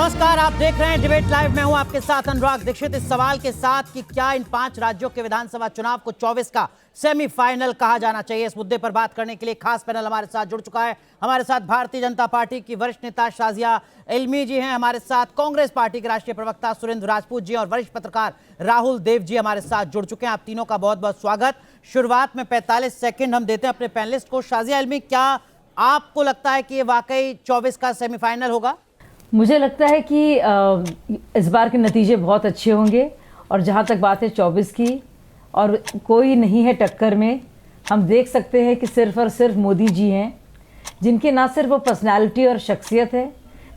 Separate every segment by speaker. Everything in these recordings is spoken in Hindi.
Speaker 1: नमस्कार, आप देख रहे हैं डिबेट लाइव। मैं हूं आपके साथ अनुराग दीक्षित। इस सवाल के साथ कि क्या इन 5 राज्यों के विधानसभा चुनाव को 24 का सेमीफाइनल कहा जाना चाहिए, इस मुद्दे पर बात करने के लिए खास पैनल हमारे साथ जुड़ चुका है। हमारे साथ भारतीय जनता पार्टी की वरिष्ठ नेता शाजिया इल्मी जी हैं, हमारे साथ कांग्रेस पार्टी के राष्ट्रीय प्रवक्ता सुरेंद्र राजपूत जी और वरिष्ठ पत्रकार राहुल देव जी हमारे साथ जुड़ चुके हैं। आप तीनों का बहुत बहुत स्वागत। शुरुआत में 45 सेकंड हम देते हैं अपने पैनलिस्ट को। शाजिया इल्मी, क्या आपको लगता है कि ये वाकई 24 का सेमीफाइनल होगा?
Speaker 2: मुझे लगता है कि इस बार के नतीजे बहुत अच्छे होंगे और जहाँ तक बात है 24 की, और कोई नहीं है टक्कर में। हम देख सकते हैं कि सिर्फ और सिर्फ मोदी जी हैं, जिनके ना सिर्फ वो पर्सनालिटी और शख्सियत है,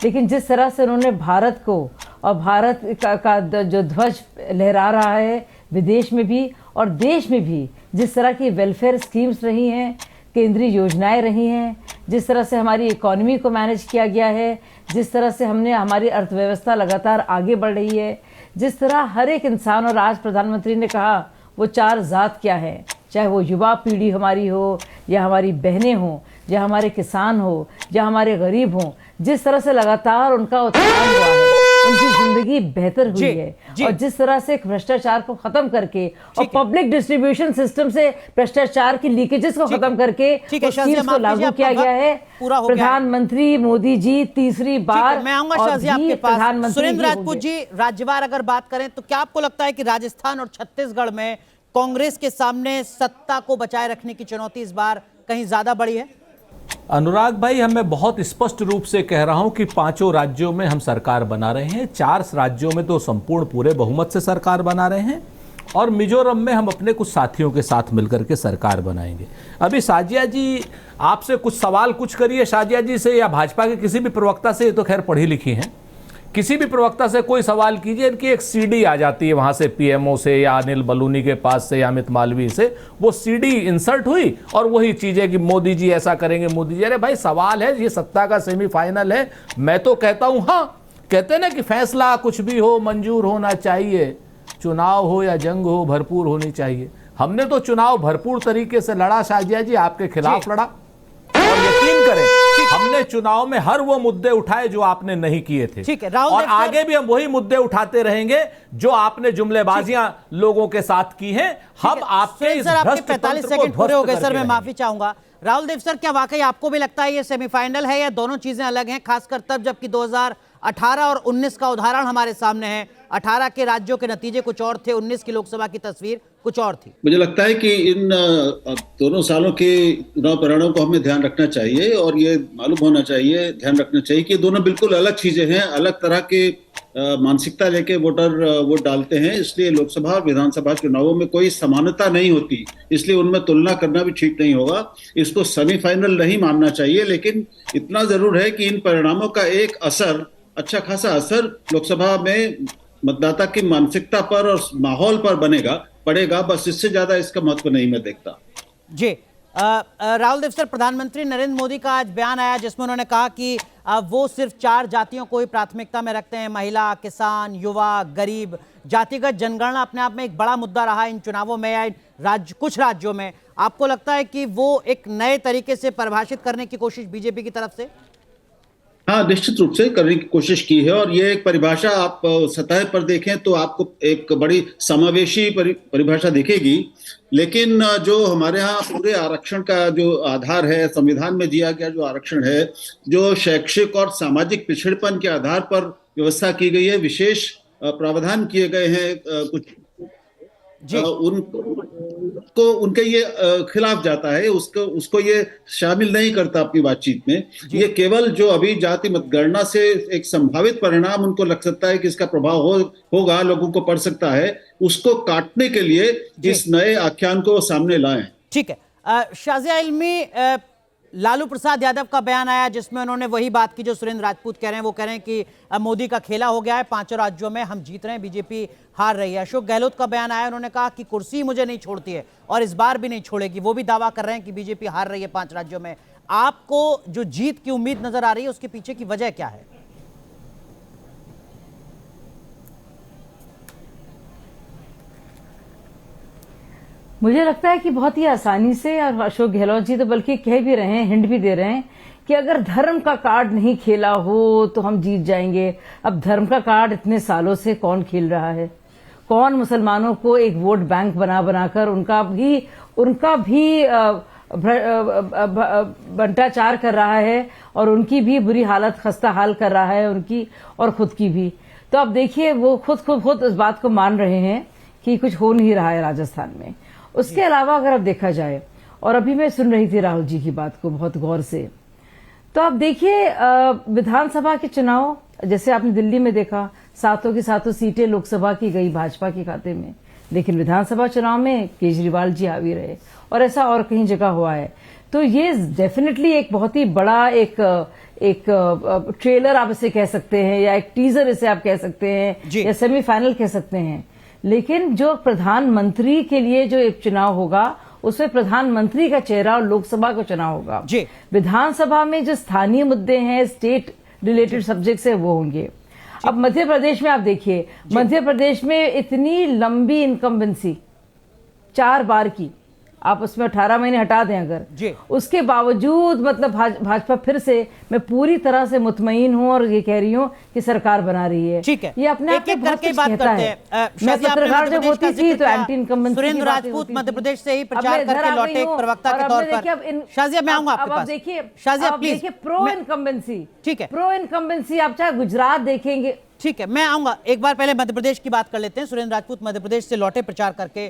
Speaker 2: लेकिन जिस तरह से उन्होंने भारत को और भारत का जो ध्वज लहरा रहा है विदेश में भी और देश में भी, जिस तरह की वेलफेयर स्कीम्स रही हैं, केंद्रीय योजनाएं रही हैं, जिस तरह से हमारी इकोनॉमी को मैनेज किया गया है, जिस तरह से हमने हमारी अर्थव्यवस्था लगातार आगे बढ़ रही है, जिस तरह हर एक इंसान, और आज प्रधानमंत्री ने कहा वो 4 ज़ात क्या है, चाहे वो युवा पीढ़ी हमारी हो या हमारी बहनें हों या हमारे किसान हो या हमारे गरीब हों, जिस तरह से लगातार उनका उत्थान हुआ है, उनकी जिंदगी बेहतर हुई है, और जिस तरह से भ्रष्टाचार को खत्म करके और पब्लिक डिस्ट्रीब्यूशन सिस्टम से भ्रष्टाचार की लीकेजेस को खत्म करके स्कीम्स को लागू किया गया है। प्रधानमंत्री मोदी जी तीसरी बार
Speaker 1: मैं आऊंगा शाजिया आपके पास। सुरेंद्र राजपूत जी, राज्यवार अगर बात करें तो क्या आपको लगता है कि राजस्थान और छत्तीसगढ़ में कांग्रेस के सामने सत्ता को बचाए रखने की चुनौती इस बार कहीं ज्यादा बड़ी है?
Speaker 3: अनुराग भाई, मैं बहुत स्पष्ट रूप से कह रहा हूं कि 5 राज्यों में हम सरकार बना रहे हैं। 4 राज्यों में तो संपूर्ण पूरे बहुमत से सरकार बना रहे हैं, और मिजोरम में हम अपने कुछ साथियों के साथ मिलकर के सरकार बनाएंगे। अभी शाजिया जी आपसे कुछ सवाल कुछ करिए, शाजिया जी से या भाजपा के किसी भी प्रवक्ता से, ये तो खैर पढ़ी लिखी हैं, किसी भी प्रवक्ता से कोई सवाल कीजिए, इनकी एक सीडी आ जाती है वहां से पीएमओ से या अनिल बलूनी के पास से या अमित मालवीय से, वो सीडी इंसर्ट हुई और वही चीजें कि मोदी जी ऐसा करेंगे, मोदी जी। अरे भाई, सवाल है, ये सत्ता का सेमीफाइनल है। मैं तो कहता हूं, हाँ, कहते हैं ना कि फैसला कुछ भी हो मंजूर होना चाहिए, चुनाव हो या जंग हो भरपूर होनी चाहिए। हमने तो चुनाव भरपूर तरीके से लड़ा शाजिया जी, आपके खिलाफ लड़ा, और यकीन करें हमने चुनाव में हर वो मुद्दे उठाए जो आपने नहीं किए थे।
Speaker 1: ठीक है राहुल,
Speaker 3: और आगे भी हम वही मुद्दे उठाते रहेंगे जो आपने जुमलेबाजियां लोगों के साथ की हैं। हम आपके इस
Speaker 1: आपके 45 सेकंड पूरे हो गए सर, मैं माफी चाहूंगा। राहुल देव सर, क्या वाकई आपको भी लगता है ये सेमीफाइनल है, या दोनों चीजें अलग हैं, खासकर तब जबकि 2018 और 19 का उदाहरण हमारे सामने है? 18 के राज्यों के नतीजे कुछ और थे, 19 की लोकसभा की तस्वीर कुछ और थी।
Speaker 4: मुझे लगता है कि इन दोनों सालों के चुनाव परिणामों को हमें ध्यान रखना चाहिए, और ये मालूम होना चाहिए, ध्यान रखना चाहिए कि दोनों बिल्कुल अलग चीजें हैं, अलग तरह के मानसिकता लेके वोटर वोट डालते हैं। इसलिए लोकसभा और विधानसभा चुनावों में कोई समानता नहीं होती, इसलिए उनमें तुलना करना भी ठीक नहीं होगा। इसको सेमीफाइनल नहीं मानना चाहिए, लेकिन इतना जरूर है कि इन परिणामों का एक असर, अच्छा खासा असर लोकसभा में मतदाता की मानसिकता पर और माहौल पर पड़ेगा। बस इससे ज्यादा इसका महत्व नहीं मैं देखता।
Speaker 1: जी राहुल देव सर, प्रधानमंत्री नरेंद्र मोदी का आज बयान आया जिसमें उन्होंने कहा कि वो सिर्फ 4 जातियों को ही प्राथमिकता में रखते हैं, महिला, किसान, युवा, गरीब। जातिगत जनगणना अपने आप में एक बड़ा मुद्दा रहा इन चुनावों में या कुछ राज्यों में। आपको लगता है कि वो एक नए तरीके से परिभाषित करने की कोशिश बीजेपी की तरफ से?
Speaker 4: हाँ, निश्चित रूप से करने की कोशिश की है, और ये एक परिभाषा आप सतह पर देखें तो आपको एक बड़ी समावेशी परिभाषा दिखेगी। लेकिन जो हमारे यहाँ पूरे आरक्षण का जो आधार है, संविधान में दिया गया जो आरक्षण है, जो शैक्षिक और सामाजिक पिछड़ेपन के आधार पर व्यवस्था की गई है, विशेष प्रावधान किए गए हैं कुछ, उनको उनके ये खिलाफ जाता है, उसको ये शामिल नहीं करता अपनी बातचीत में। ये केवल जो अभी जाति मतगणना से एक संभावित परिणाम उनको लग सकता है कि इसका प्रभाव होगा, लोगों को पड़ सकता है, उसको काटने के लिए इस नए आख्यान को सामने लाएं।
Speaker 1: ठीक है शाजिया इल्मी, लालू प्रसाद यादव का बयान आया जिसमें उन्होंने वही बात की जो सुरेंद्र राजपूत कह रहे हैं। वो कह रहे हैं कि मोदी का खेला हो गया है, 5 राज्यों में हम जीत रहे हैं, बीजेपी हार रही है। अशोक गहलोत का बयान आया, उन्होंने कहा कि कुर्सी मुझे नहीं छोड़ती है और इस बार भी नहीं छोड़ेगी। वो भी दावा कर रहे हैं कि बीजेपी हार रही है 5 राज्यों में। आपको जो जीत की उम्मीद नजर आ रही है उसके पीछे की वजह क्या है?
Speaker 2: मुझे लगता है कि बहुत ही आसानी से, और अशोक गहलोत जी तो बल्कि कह भी रहे हैं, हिंट भी दे रहे हैं कि अगर धर्म का कार्ड नहीं खेला हो तो हम जीत जाएंगे। अब धर्म का कार्ड इतने सालों से कौन खेल रहा है? कौन मुसलमानों को एक वोट बैंक बना बनाकर उनका भी भ्रष्टाचार कर रहा है और उनकी भी बुरी हालत खस्ता हाल कर रहा है, उनकी और खुद की भी। तो अब देखिए वो खुद इस बात को मान रहे हैं कि कुछ हो नहीं रहा है राजस्थान में। उसके अलावा अगर अब देखा जाए, और अभी मैं सुन रही थी राहुल जी की बात को बहुत गौर से, तो अब देखिए विधानसभा के चुनाव जैसे आपने दिल्ली में देखा, सातों की सातों सीटें लोकसभा की गई भाजपा के खाते में, लेकिन विधानसभा चुनाव में केजरीवाल जी हावी रहे, और ऐसा और कहीं जगह हुआ है। तो ये डेफिनेटली एक बहुत ही बड़ा एक ट्रेलर आप इसे कह सकते हैं, या एक टीजर इसे आप कह सकते हैं, या सेमीफाइनल कह सकते हैं। लेकिन जो प्रधानमंत्री के लिए जो एक चुनाव होगा उसमें प्रधानमंत्री का चेहरा और लोकसभा का चुनाव होगा। विधानसभा में जो स्थानीय मुद्दे हैं, स्टेट रिलेटेड सब्जेक्ट्स है, वो होंगे। अब मध्य प्रदेश में आप देखिए, मध्य प्रदेश में इतनी लंबी इनकम्बेंसी 4 बार की, आप उसमें 18 महीने हटा दें अगर, उसके बावजूद मतलब भाजपा फिर से, मैं पूरी तरह से मुतमईन हूं और ये कह रही हूं कि सरकार बना रही है।
Speaker 1: ठीक है,
Speaker 2: ये अपने आप में बहुत कुछ कहता है।
Speaker 1: मैं
Speaker 2: पत्रकार जब होती थी तो एंटी इनकम्बेंसी
Speaker 1: सुरेंद्र राजपूत मध्य प्रदेश से ही प्रचार करके लौटे एक प्रवक्ता के तौर पर। शाजिया मैं आऊंगा आपके पास।
Speaker 2: देखिए
Speaker 1: शाजिया प्लीज,
Speaker 2: प्रो इनकम्बेंसी,
Speaker 1: ठीक है,
Speaker 2: प्रो इनकम्बेंसी आप चाहे गुजरात देखेंगे,
Speaker 1: ठीक है, मैं आऊंगा। एक बार पहले मध्य प्रदेश की बात कर लेते हैं। सुरेंद्र राजपूत मध्य प्रदेश से लौटे प्रचार करके।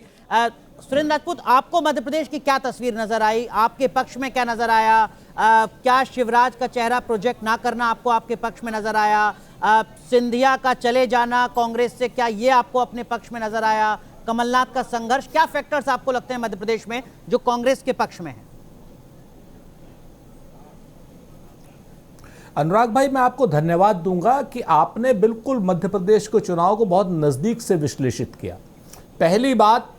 Speaker 1: सुरेंद्र राजपूत, आपको मध्य प्रदेश की क्या तस्वीर नजर आई? आपके पक्ष में क्या नजर आया? क्या शिवराज का चेहरा प्रोजेक्ट ना करना आपको आपके पक्ष में नजर आया? सिंधिया का चले जाना कांग्रेस से, क्या ये आपको अपने पक्ष में नजर आया? कमलनाथ का संघर्ष, क्या फैक्टर्स आपको लगते हैं मध्य प्रदेश में जो कांग्रेस के पक्ष में है?
Speaker 3: अनुराग भाई, मैं आपको धन्यवाद दूंगा कि आपने बिल्कुल मध्य प्रदेश के चुनाव को बहुत नजदीक से विश्लेषित किया। पहली बात,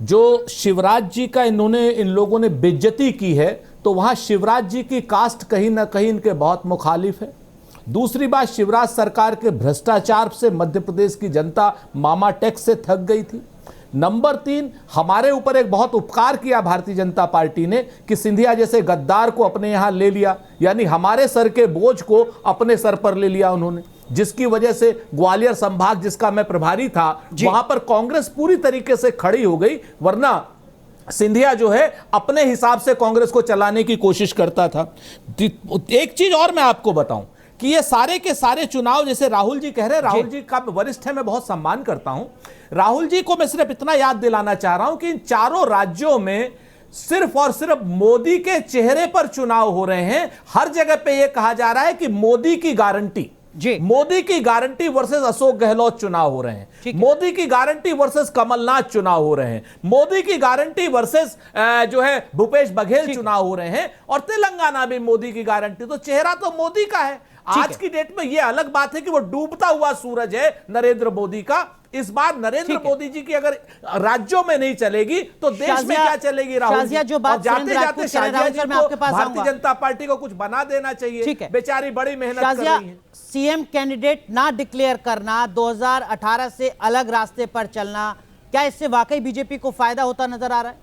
Speaker 3: जो शिवराज जी का इन लोगों ने बेइज्जती की है, तो वहां शिवराज जी की कास्ट कहीं ना कहीं इनके बहुत मुखालिफ है। दूसरी बात, शिवराज सरकार के भ्रष्टाचार से मध्य प्रदेश की जनता मामा टैक्स से थक गई थी। नंबर 3, हमारे ऊपर एक बहुत उपकार किया भारतीय जनता पार्टी ने कि सिंधिया जैसे गद्दार को अपने यहां ले लिया, यानी हमारे सर के बोझ को अपने सर पर ले लिया उन्होंने, जिसकी वजह से ग्वालियर संभाग जिसका मैं प्रभारी था, वहां पर कांग्रेस पूरी तरीके से खड़ी हो गई। वरना सिंधिया जो है अपने हिसाब से कांग्रेस को चलाने की कोशिश करता था। एक चीज और मैं आपको बताऊं कि ये सारे के सारे चुनाव, जैसे राहुल जी कह रहे हैं, राहुल जी का वरिष्ठ है, मैं बहुत सम्मान करता हूं। राहुल जी को मैं सिर्फ इतना याद दिलाना चाह रहा हूं कि इन चारों राज्यों में सिर्फ और सिर्फ मोदी के चेहरे पर चुनाव हो रहे हैं। हर जगह पे यह कहा जा रहा है कि मोदी की गारंटी, मोदी की गारंटी वर्सेस अशोक गहलोत चुनाव हो रहे हैं, मोदी की गारंटी वर्सेस कमलनाथ चुनाव हो रहे हैं, मोदी की गारंटी वर्सेस जो है भूपेश बघेल चुनाव हो रहे हैं, और तेलंगाना भी मोदी की गारंटी। तो चेहरा तो मोदी का है। आज की डेट में यह अलग बात है कि वो डूबता हुआ सूरज है नरेंद्र मोदी का। इस बार नरेंद्र मोदी जी की अगर राज्यों में नहीं चलेगी तो देश में क्या चलेगी? राहुल जी,
Speaker 1: जो बात
Speaker 3: जाते जाते शाजिया जी को भारतीय जनता पार्टी को कुछ बना देना चाहिए। बेचारी बड़ी मेहनत कर रही है।
Speaker 1: सीएम कैंडिडेट ना डिक्लेयर करना, 2018 से अलग रास्ते पर चलना, क्या इससे वाकई बीजेपी को फायदा होता नजर आ रहा है?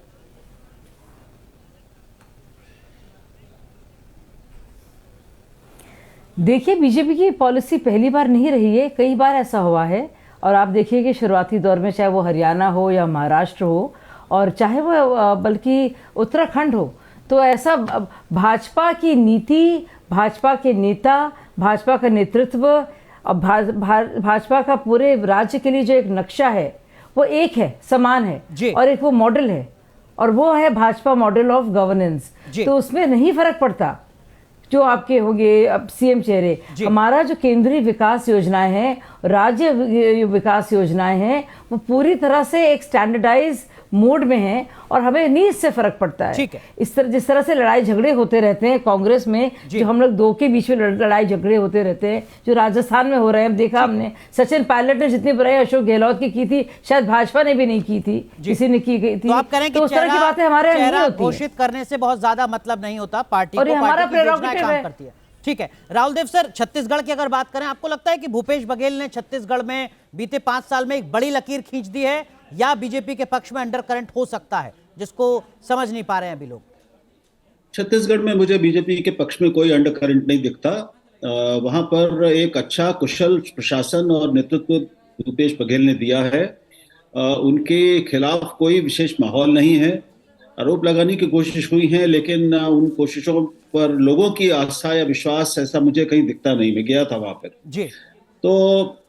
Speaker 2: देखिए, बीजेपी की पॉलिसी पहली बार नहीं रही है, कई बार ऐसा हुआ है। और आप देखिए कि शुरुआती दौर में चाहे वो हरियाणा हो या महाराष्ट्र हो, और चाहे वो बल्कि उत्तराखंड हो, तो ऐसा भाजपा की नीति, भाजपा के नेता, भाजपा का नेतृत्व और भाजपा का पूरे राज्य के लिए जो एक नक्शा है वो एक है, समान है, और एक वो मॉडल है, और वो है भाजपा मॉडल ऑफ गवर्नेंस। तो उसमें नहीं फर्क पड़ता जो आपके होंगे अब सीएम चेहरे। हमारा जो केंद्रीय विकास योजनाएं हैं, राज्य विकास योजनाएं हैं, वो पूरी तरह से एक स्टैंडर्डाइज मोड में है, और हमें नीज से फर्क पड़ता है। इस तरह जिस तरह से लड़ाई झगड़े होते रहते हैं कांग्रेस में, जो हम लोग दो के बीच में लड़ाई झगड़े होते रहते हैं, जो राजस्थान में हो रहे हैं, देखा हमने सचिन पायलट ने जितनी बुराई अशोक गहलोत की थी, शायद भाजपा ने भी नहीं की थी, किसी ने की गई थी।
Speaker 1: तो आप करें कि
Speaker 2: उस तरह की बातें हमारे यहाँ नहीं होती।
Speaker 1: घोषित करने से बहुत ज्यादा मतलब नहीं होता, पार्टी
Speaker 2: और हमारा प्रेरोगेटिव है।
Speaker 1: करती है। ठीक है, राहुल देव सर, छत्तीसगढ़ की अगर बात करें, आपको लगता है कि भूपेश बघेल ने छत्तीसगढ़ में बीते 5 साल में एक बड़ी लकीर खींच दी है, या बीजेपी के पक्ष में अंडर करंट हो सकता है जिसको समझ नहीं पा रहे हैं अभी लोग?
Speaker 4: छत्तीसगढ़ में मुझे बीजेपी के पक्ष में कोई अंडर करंट नहीं दिखता। वहां पर एक अच्छा कुशल प्रशासन और नेतृत्व भूपेश बघेल ने दिया है। उनके खिलाफ कोई विशेष माहौल नहीं है। आरोप लगाने की कोशिश हुई है, लेकिन उन कोशिशों पर लोगों की आस्था या विश्वास ऐसा मुझे कहीं दिखता नहीं। मैं गया था वहां पर
Speaker 1: जी।
Speaker 4: तो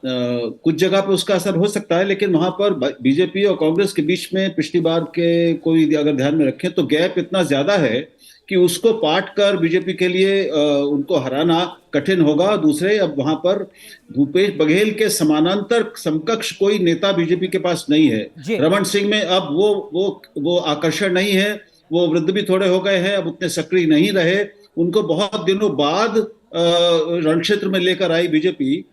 Speaker 4: कुछ जगह पे उसका असर हो सकता है, लेकिन वहां पर बीजेपी और कांग्रेस के बीच में पिछली बार के कोई अगर ध्यान में रखें तो गैप इतना ज्यादा है कि उसको पाट कर बीजेपी के लिए उनको हराना कठिन होगा। दूसरे, अब वहां पर भूपेश बघेल के समानांतर समकक्ष कोई नेता बीजेपी के पास नहीं है। रमन सिंह में अब वो आकर्षण नहीं है। वो वृद्ध भी थोड़े हो गए हैं, अब उतने सक्रिय नहीं रहे। उनको बहुत दिनों बाद रण क्षेत्र में लेकर आई बीजेपी।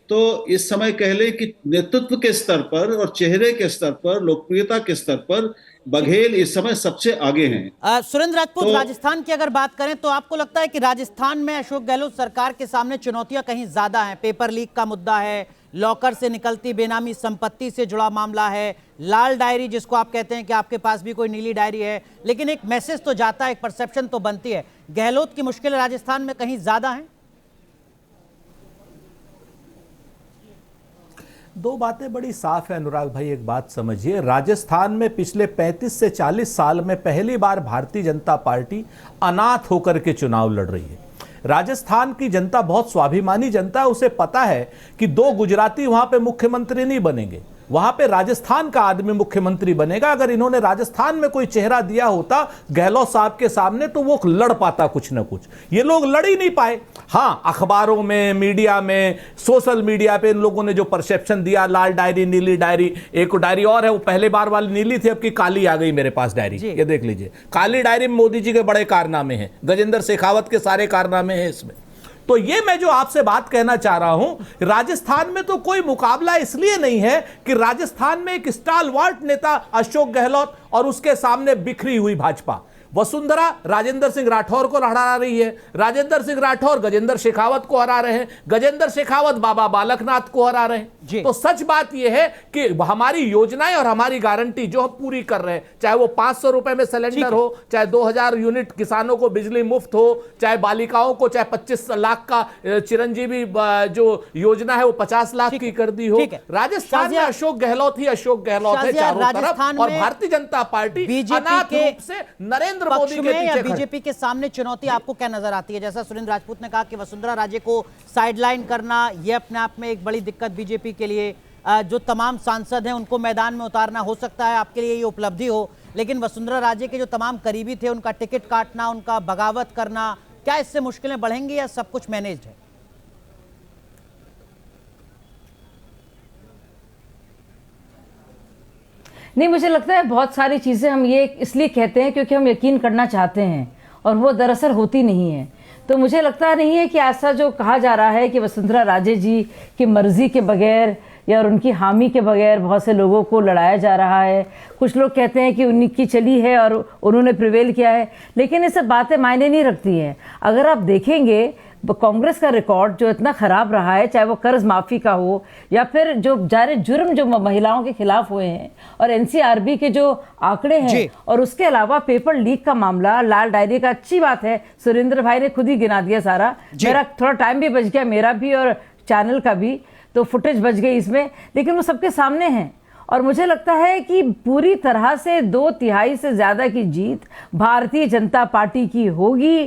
Speaker 4: तो इस समय कह लें कि नेतृत्व के स्तर पर और चेहरे के स्तर पर, लोकप्रियता के स्तर पर बघेल इस समय सबसे आगे हैं।
Speaker 1: सुरेंद्र राजपूत, राजस्थान की अगर बात करें तो आपको लगता है कि राजस्थान में अशोक गहलोत सरकार के सामने चुनौतियां कहीं ज्यादा हैं? पेपर लीक का मुद्दा है, लॉकर से निकलती बेनामी संपत्ति से जुड़ा मामला है, लाल डायरी जिसको आप कहते हैं कि आपके पास भी कोई नीली डायरी है, लेकिन एक मैसेज तो जाता है, एक परसेप्शन तो बनती है। गहलोत की मुश्किलें राजस्थान में कहीं ज्यादा हैं?
Speaker 3: दो बातें बड़ी साफ है अनुराग भाई। एक बात समझिए, राजस्थान में पिछले 35 से 40 साल में पहली बार भारतीय जनता पार्टी अनाथ होकर के चुनाव लड़ रही है। राजस्थान की जनता बहुत स्वाभिमानी जनता है। उसे पता है कि दो गुजराती वहां पे मुख्यमंत्री नहीं बनेंगे, वहां पे राजस्थान का आदमी मुख्यमंत्री बनेगा। अगर इन्होंने राजस्थान में कोई चेहरा दिया होता गहलोत साहब के सामने तो वो लड़ पाता कुछ ना कुछ। ये लोग लड़ ही नहीं पाए। हाँ, अखबारों में, मीडिया में, सोशल मीडिया पे इन लोगों ने जो परसेप्शन दिया, लाल डायरी, नीली डायरी, एक डायरी और है, वो पहले बार वाली नीली थी, अब की काली आ गई मेरे पास डायरी, ये देख लीजिए। काली डायरी में मोदी जी के बड़े कारनामे हैं, गजेंद्र शेखावत के सारे कारनामे हैं इसमें। तो ये मैं जो आपसे बात कहना चाह रहा हूं, राजस्थान में तो कोई मुकाबला इसलिए नहीं है कि राजस्थान में एक स्टालवार्ट नेता अशोक गहलोत और उसके सामने बिखरी हुई भाजपा। वसुंधरा राजेंद्र सिंह राठौर को हरा रही है, राजेंद्र सिंह राठौर गजेंद्र शेखावत को हरा रहे हैं, गजेंद्र शेखावत बाबा बालकनाथ को हरा रहे हैं। तो सच बात यह है कि हमारी योजनाएं और हमारी गारंटी जो हम पूरी कर रहे हैं, चाहे वो 500 रुपए में सिलेंडर हो, चाहे 2000 यूनिट किसानों को बिजली मुफ्त हो, चाहे बालिकाओं को, चाहे 25 लाख का चिरंजीवी जो योजना है वो 50 लाख की कर दी हो। राजस्थान में अशोक गहलोत ही अशोक गहलोत है चारों तरफ, और भारतीय जनता पार्टी अनाथ रूप से नरेंद्र
Speaker 1: पक्ष में या बीजेपी के सामने चुनौती आपको क्या नजर आती है? जैसा सुरेंद्र राजपूत ने कहा कि वसुंधरा राजे को साइडलाइन करना यह अपने आप में एक बड़ी दिक्कत बीजेपी के लिए, जो तमाम सांसद हैं उनको मैदान में उतारना, हो सकता है आपके लिए ये उपलब्धि हो, लेकिन वसुंधरा राजे के जो तमाम करीबी थे उनका टिकट काटना, उनका बगावत करना, क्या इससे मुश्किलें बढ़ेंगी या सब कुछ मैनेज्ड है?
Speaker 2: नहीं, मुझे लगता है बहुत सारी चीज़ें हम ये इसलिए कहते हैं क्योंकि हम यकीन करना चाहते हैं और वो दरअसल होती नहीं है। तो मुझे लगता नहीं है कि ऐसा जो कहा जा रहा है कि वसुंधरा राजे जी की मर्जी के बगैर या उनकी हामी के बगैर बहुत से लोगों को लड़ाया जा रहा है। कुछ लोग कहते हैं कि उनकी चली है और उन्होंने प्रिवेल किया है, लेकिन ये सब बातें मायने नहीं रखती हैं। अगर आप देखेंगे कांग्रेस का रिकॉर्ड जो इतना ख़राब रहा है, चाहे वो कर्ज माफ़ी का हो या फिर जो जारे जुर्म जो महिलाओं के खिलाफ हुए हैं और एनसीआरबी के जो आंकड़े हैं, और उसके अलावा पेपर लीक का मामला, लाल डायरी का, अच्छी बात है सुरेंद्र भाई ने खुद ही गिना दिया सारा। मेरा थोड़ा टाइम भी बच गया, मेरा भी और चैनल का भी, तो फुटेज बच गई इसमें, लेकिन वो सबके सामने हैं। और मुझे लगता है कि पूरी तरह से 2/3 से ज्यादा की जीत भारतीय जनता पार्टी की होगी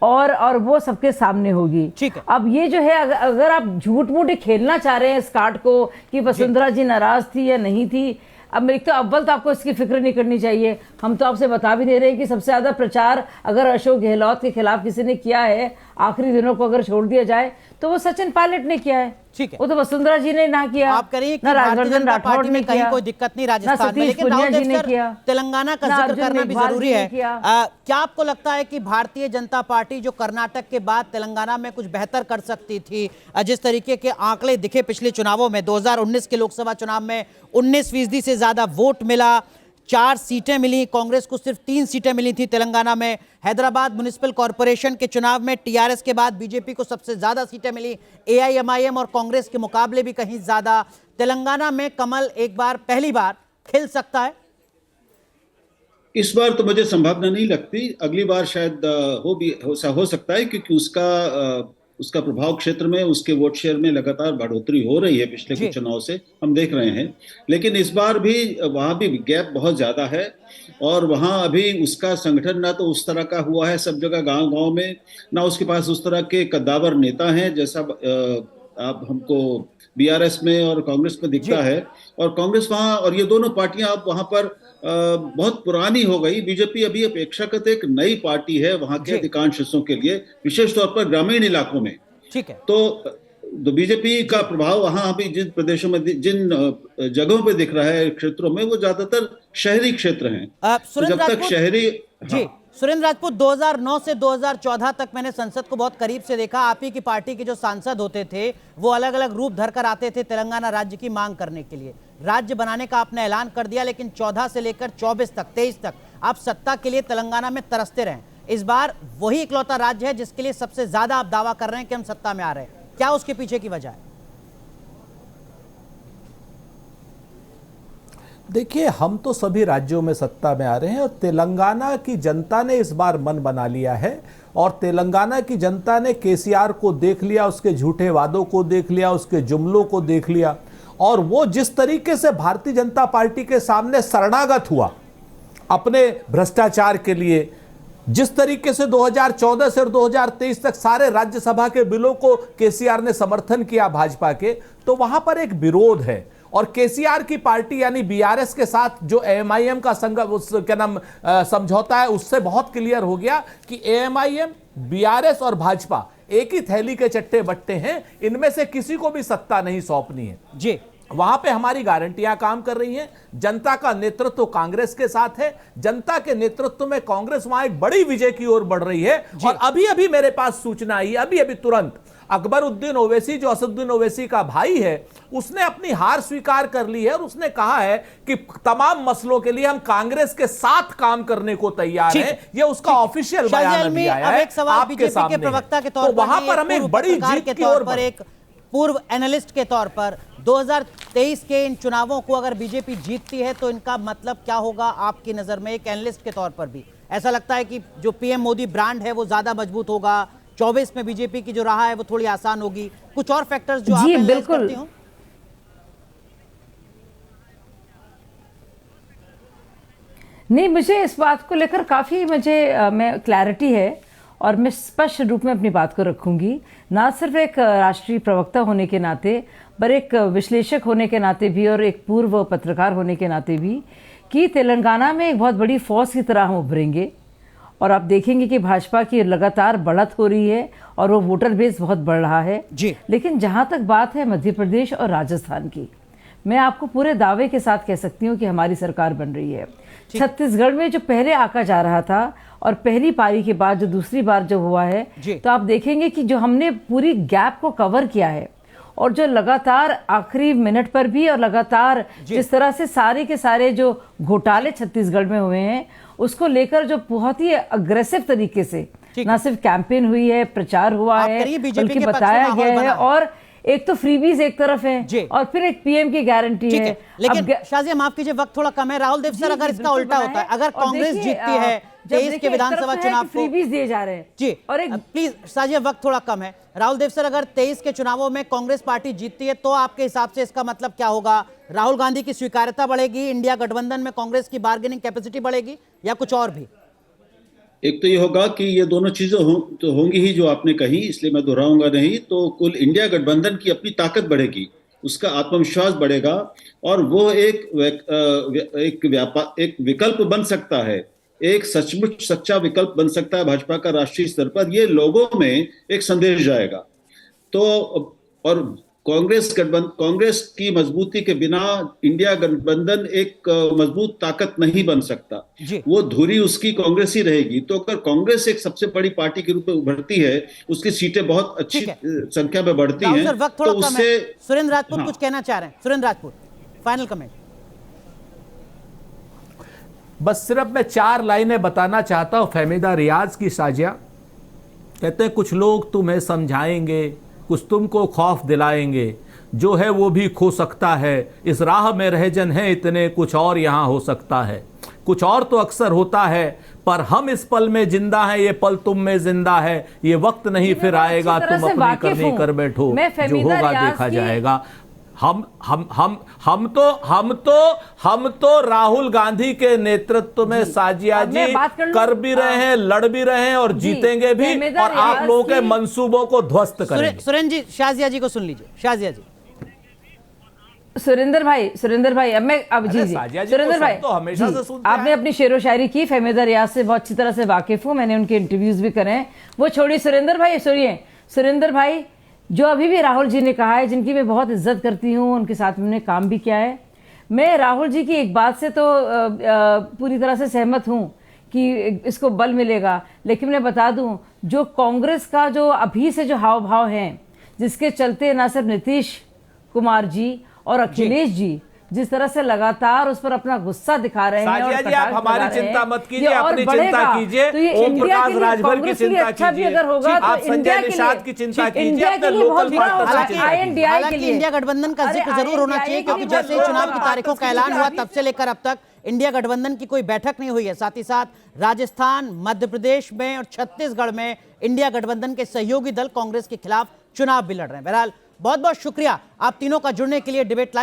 Speaker 2: और वो सबके सामने होगी। अब ये जो है, अगर आप झूठ मूठ खेलना चाह रहे हैं इस कार्ड को कि वसुंधरा जी नाराज थी या नहीं थी, अब एक तो अव्वल तो आपको इसकी फिक्र नहीं करनी चाहिए। हम तो आपसे बता भी दे रहे हैं कि सबसे ज्यादा प्रचार अगर अशोक गहलोत के खिलाफ किसी ने किया है आखिरी दिनों को अगर छोड़ दिया जाए तो वो सचिन पायलट ने किया है।
Speaker 1: ठीक है,
Speaker 2: वो तो वसुंधरा जी ने ना किया।
Speaker 1: आप करिए कि भारतीय जनता पार्टी में कहीं कोई दिक्कत नहीं राजस्थान में, लेकिन राहुल देव सर, तेलंगाना का जिक्र करना भी जरूरी है। क्या आपको लगता है कि भारतीय जनता पार्टी जो कर्नाटक के बाद तेलंगाना में कुछ बेहतर कर सकती थी? जिस तरीके के आंकड़े दिखे पिछले चुनावों में, 2019 के लोकसभा चुनाव में 19% से ज्यादा वोट मिला, 4 सीटें मिली, कांग्रेस को सिर्फ 3 सीटें मिली थी तेलंगाना में। हैदराबाद म्युनिसिपल कॉरपोरेशन के चुनाव में टीआरएस के बाद बीजेपी को सबसे ज्यादा सीटें मिली, एआईएमआईएम और कांग्रेस के मुकाबले भी कहीं ज्यादा। तेलंगाना में कमल एक बार, पहली बार खिल सकता है?
Speaker 4: इस बार तो मुझे संभावना नहीं लगती। अगली बार शायद हो सकता है, क्योंकि उसका प्रभाव क्षेत्र में, उसके वोट शेयर में लगातार बढ़ोतरी हो रही है पिछले कुछ चुनाव से, हम देख रहे हैं। लेकिन इस बार भी वहां भी गैप बहुत ज्यादा है, और वहां अभी उसका संगठन ना तो उस तरह का हुआ है सब जगह गांव गांव में, ना उसके पास उस तरह के कद्दावर नेता हैं जैसा आप हमको बीआरएस में और कांग्रेस में दिखता है। और कांग्रेस वहां, और ये दोनों पार्टियां अब वहां पर बहुत पुरानी हो गई। बीजेपी अभी अपेक्षाकृत एक नई पार्टी है वहां के अधिकांश हिस्सों के लिए, विशेष तौर पर ग्रामीण इलाकों में।
Speaker 1: ठीक है।
Speaker 4: तो बीजेपी का प्रभाव वहां अभी जिन प्रदेशों में, जिन जगहों पे दिख रहा है, क्षेत्रों में, वो ज्यादातर शहरी क्षेत्र हैं। तो जब तक शहरी
Speaker 1: जी सुरेंद्र राजपूत, 2009 से 2014 तक मैंने संसद को बहुत करीब से देखा। आप ही की पार्टी के जो सांसद होते थे वो अलग अलग रूप धरकर आते थे तेलंगाना राज्य की मांग करने के लिए। राज्य बनाने का आपने ऐलान कर दिया, लेकिन 14 से लेकर 24 तक, 23 तक आप सत्ता के लिए तेलंगाना में तरसते रहे। इस बार वही इकलौता राज्य है जिसके लिए सबसे ज्यादा आप दावा कर रहे हैं कि हम सत्ता में आ रहे हैं। क्या उसके पीछे की वजह है?
Speaker 3: देखिए, हम तो सभी राज्यों में सत्ता में आ रहे हैं और तेलंगाना की जनता ने इस बार मन बना लिया है। और तेलंगाना की जनता ने केसीआर को देख लिया, उसके झूठे वादों को देख लिया, उसके जुमलों को देख लिया, और वो जिस तरीके से भारतीय जनता पार्टी के सामने शरणागत हुआ अपने भ्रष्टाचार के लिए, जिस तरीके से 2014 से और 2023 तक सारे राज्यसभा के बिलों को केसीआर ने समर्थन किया भाजपा के, तो वहां पर एक विरोध है। और केसीआर की पार्टी यानी बीआरएस के साथ जो एएमआईएम का समझौता है, उससे बहुत क्लियर हो गया कि एएमआईएम, बीआरएस और भाजपा एक ही थैली के चट्टे बट्टे हैं, इनमें से किसी को भी सत्ता नहीं सौंपनी है जी। वहां पे हमारी गारंटियां काम कर रही हैं। जनता का नेतृत्व कांग्रेस के साथ है, जनता के नेतृत्व में कांग्रेस वहां एक बड़ी विजय की ओर बढ़ रही है। और अभी अभी मेरे पास सूचना आई, अभी अभी तुरंत, अकबरुद्दीन ओवैसी जो असदुद्दीन ओवैसी का भाई है, उसने अपनी हार स्वीकार कर ली है और उसने कहा है कि तमाम मसलों के लिए हम कांग्रेस के साथ काम करने को तैयार हैं। ये उसका ऑफिशियल बयान अभी आया है आपके सामने।
Speaker 1: प्रवक्ता के तौर पर,
Speaker 3: वहां पर हमें एक बड़ी जीत की ओर,
Speaker 1: एक पूर्व एनालिस्ट के तौर पर, 2023 के इन चुनावों को अगर बीजेपी जीतती है तो इनका मतलब क्या होगा आपकी नजर में? एक एनालिस्ट के तौर पर भी ऐसा लगता है कि जो पीएम मोदी ब्रांड है वो ज्यादा मजबूत होगा, 24 में बीजेपी की जो राह है वो थोड़ी आसान होगी, कुछ और फैक्टर्स जो आप एनालाइज करती हो?
Speaker 2: नहीं, मुझे इस बात को लेकर काफ़ी मैं क्लैरिटी है और मैं स्पष्ट रूप में अपनी बात को रखूंगी, ना सिर्फ एक राष्ट्रीय प्रवक्ता होने के नाते, पर एक विश्लेषक होने के नाते भी और एक पूर्व पत्रकार होने के नाते भी, कि तेलंगाना में एक बहुत बड़ी फौज की तरह हम उभरेंगे। और आप देखेंगे कि भाजपा की लगातार बढ़त हो रही है और वो वोटर बेस बहुत बढ़ रहा है जी। लेकिन जहाँ तक बात है मध्य प्रदेश और राजस्थान की, मैं आपको पूरे दावे के साथ कह सकती हूँ कि हमारी सरकार बन रही है। छत्तीसगढ़ में जो पहले आका जा रहा था और पहली पारी के बाद जो दूसरी बार जो हुआ है, तो आप देखेंगे कि जो हमने पूरी गैप को कवर किया है और जो लगातार आखिरी मिनट पर भी और लगातार जिस तरह से सारे के सारे जो घोटाले छत्तीसगढ़ में हुए हैं उसको लेकर जो बहुत ही अग्रेसिव तरीके से ना सिर्फ कैंपेन हुई है, प्रचार हुआ है, बल्कि बताया गया है। और एक तो फ्रीबीज एक तरफ है और फिर एक पीएम की गारंटी है।
Speaker 1: लेकिन शाजिया माफ कीजिए, वक्त थोड़ा कम है। राहुल देव सर, अगर इसका उल्टा होता है, अगर कांग्रेस जीतती है 23 के विधानसभा चुनाव को,
Speaker 2: फ्रीबीज दिए जा रहे हैं
Speaker 1: जी, और एक प्लीज शाजिया, वक्त थोड़ा कम है। राहुल देव सर, अगर 23 के चुनावों में कांग्रेस पार्टी जीतती है तो आपके हिसाब से इसका मतलब क्या होगा? राहुल गांधी की स्वीकार्यता बढ़ेगी, इंडिया गठबंधन में कांग्रेस की बार्गेनिंग कैपेसिटी बढ़ेगी, या कुछ और भी?
Speaker 4: एक तो ये होगा कि ये दोनों चीजें तो होंगी ही जो आपने कही, इसलिए मैं दोहराऊंगा नहीं। तो कुल इंडिया गठबंधन की अपनी ताकत बढ़ेगी, उसका आत्मविश्वास बढ़ेगा, और वो एक विकल्प बन सकता है, एक सचमुच सच्चा विकल्प बन सकता है भाजपा का राष्ट्रीय स्तर पर। ये लोगों में एक संदेश जाएगा। तो और कांग्रेस की मजबूती के बिना इंडिया गठबंधन एक मजबूत ताकत नहीं बन सकता। वो धुरी उसकी कांग्रेस ही रहेगी। तो अगर कांग्रेस एक सबसे बड़ी पार्टी के रूप में उभरती है, उसकी सीटें बहुत अच्छी संख्या में बढ़ती हैं, तो उससे
Speaker 1: सुरेंद्र राजपूत कुछ कहना चाह रहे हैं। Surendra Rajput, final comment.
Speaker 3: बस सिर्फ मैं 4 लाइनें बताना चाहता हूं फहमीदा रियाज की। साजिया कहते हैं कुछ लोग तुम्हें समझाएंगे, कुछ तुमको खौफ दिलाएंगे, जो है वो भी खो सकता है, इस राह में रहजन है इतने, कुछ और यहाँ हो सकता है। कुछ और तो अक्सर होता है, पर हम इस पल में जिंदा हैं, ये पल तुम में जिंदा है, ये वक्त नहीं फिर आएगा, तुम अपनी करनी कर बैठो, जो होगा देखा जाएगा। हम तो राहुल गांधी के नेतृत्व में साजिया जी कर भी रहे हैं, लड़ भी रहे हैं और जीतेंगे भी, और आप लोगों के मंसूबों को ध्वस्त करेंगे।
Speaker 1: सुरेंद्र जी, शाजिया जी को सुन लीजिए। शाजिया जी।
Speaker 2: सुरेंद्र भाई अब जी सुरेंद्र भाई
Speaker 3: तो हमेशा से सुनते
Speaker 2: आपने अपनी शेरो शायरी की, फहमीदा रियाज से बहुत अच्छी तरह से वाकिफ हूँ, मैंने उनके इंटरव्यूज भी करे हैं। वो छोड़िए सुरेंद्र भाई, सुनिए सुरेंद्र भाई, जो अभी भी राहुल जी ने कहा है, जिनकी मैं बहुत इज्जत करती हूँ, उनके साथ मैंने काम भी किया है, मैं राहुल जी की एक बात से तो पूरी तरह से सहमत हूँ कि इसको बल मिलेगा। लेकिन मैं बता दूँ, जो कांग्रेस का जो अभी से जो हाव भाव हैं, जिसके चलते ना सिर्फ नीतीश कुमार जी और अखिलेश जी जिस तरह से लगातार उस पर अपना गुस्सा दिखा रहे हैं,
Speaker 3: साजिया जी, आप हमारी चिंता मत कीजिए, अपनी चिंता कीजिए,
Speaker 2: तो ये
Speaker 3: ओम
Speaker 2: इंडिया
Speaker 3: प्रकाश
Speaker 2: के लिए
Speaker 3: राजभर की
Speaker 2: कांग्रेस के लिए
Speaker 3: चिंता
Speaker 2: अच्छा भी
Speaker 3: कीजिए,
Speaker 2: अगर होगा
Speaker 3: आप
Speaker 2: तो इंडिया
Speaker 3: संजय
Speaker 2: के
Speaker 3: निषाद
Speaker 2: लिए
Speaker 3: की चिंता कीजिए,
Speaker 2: इंडिया के
Speaker 3: अपने
Speaker 2: लिए बहुत
Speaker 3: लोकल
Speaker 2: बुरा
Speaker 3: पार्टनर
Speaker 2: होगा।
Speaker 3: की चिंता कीजिए।
Speaker 1: हालांकि इंडिया गठबंधन का जिक्र जरूर होना चाहिए, क्योंकि जैसे ही चुनाव की तारीखों का ऐलान हुआ तब से लेकर अब तक इंडिया गठबंधन की कोई बैठक नहीं हुई है। साथ ही साथ राजस्थान, मध्य प्रदेश में और छत्तीसगढ़ में इंडिया गठबंधन के सहयोगी दल कांग्रेस के खिलाफ चुनाव भी लड़ रहे हैं। बहरहाल बहुत बहुत शुक्रिया आप तीनों का जुड़ने के लिए डिबेट लाइव।